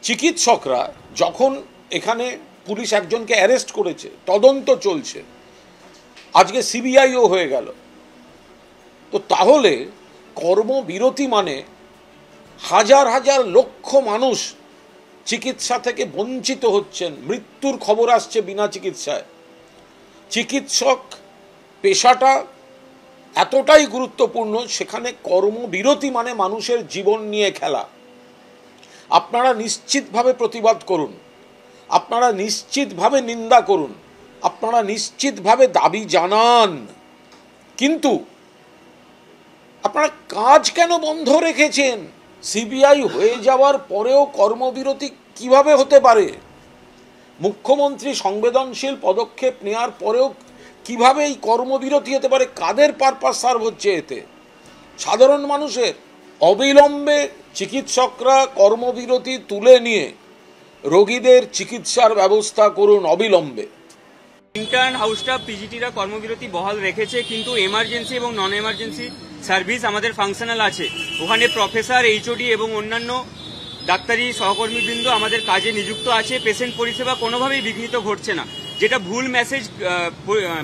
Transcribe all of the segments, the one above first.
চিকিৎসকরা যখন এখানে পুলিশ একজনকে অ্যারেস্ট করেছে, তদন্ত চলছে, আজকে সিবিআইও হয়ে গেল, তো তাহলে কর্মবিরতি মানে হাজার হাজার লক্ষ মানুষ চিকিৎসা থেকে বঞ্চিত হচ্ছেন, মৃত্যুর খবর আসছে বিনা চিকিৎসায়। চিকিৎসক পেশাটা এতটাই গুরুত্বপূর্ণ, সেখানে কর্মবিরতি মানে মানুষের জীবন নিয়ে খেলা। আপনারা নিশ্চিতভাবে প্রতিবাদ করুন, আপনারা নিশ্চিতভাবে নিন্দা করুন, আপনারা নিশ্চিতভাবে দাবি জানান, কিন্তু আপনারা কাজ কেন বন্ধ রেখেছেন? সিবিআই হয়ে যাওয়ার পরেও কর্মবিরতি কিভাবে হতে পারে? মুখ্যমন্ত্রী সংবেদনশীল পদক্ষেপ নেওয়ার পরেও কিভাবে এই কর্মবিরতি হতে পারে? কাদের পারপাস সার্ভ হচ্ছে এতে? সাধারণ মানুষের। অবিলম্বে চিকিৎসকরা কর্মবিরতি তুলে নিয়ে রোগীদের চিকিৎসার ব্যবস্থা করুন অবিলম্বে। ইন্টার্ন হাউস স্টাফ পিজিটিরা কর্মবিরতি বহাল রেখেছে, কিন্তু এমার্জেন্সি এবং নন এমার্জেন্সি সার্ভিস আমাদের ফাংশনাল আছে। ওখানে প্রফেসর, এইচওডি এবং অন্যান্য ডাক্তারি সহকর্মীবৃন্দ আমাদের কাজে নিযুক্ত আছে। পেশেন্ট পরিষেবা কোনোভাবেই বিঘ্নিত ঘটছে না। যেটা ভুল মেসেজ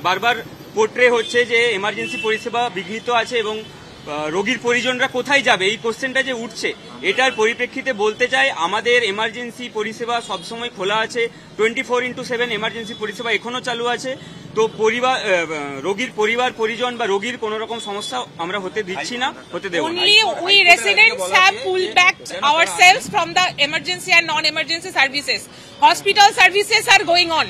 বারবার পোর্ট্রে হচ্ছে যে এমার্জেন্সি পরিষেবা বিঘ্নিত আছে এবং রোগীর পরিজনরা কোথায় যাবে, এই কোশ্চেনটা যে উঠছে, এটার পরিপ্রেক্ষিতে বলতে চাই আমাদের এমার্জেন্সি পরিষেবা সবসময় খোলা আছে। 24x7 এমার্জেন্সি পরিষেবা এখনো চালু আছে। তো রোগীর পরিবার পরিজন বা রোগীর কোনো রকম সমস্যা আমরা হতে দিচ্ছি না, হতে দেব না। Only we residents have pulled back ourselves from the emergency and non-emergency services. Hospital services are going on.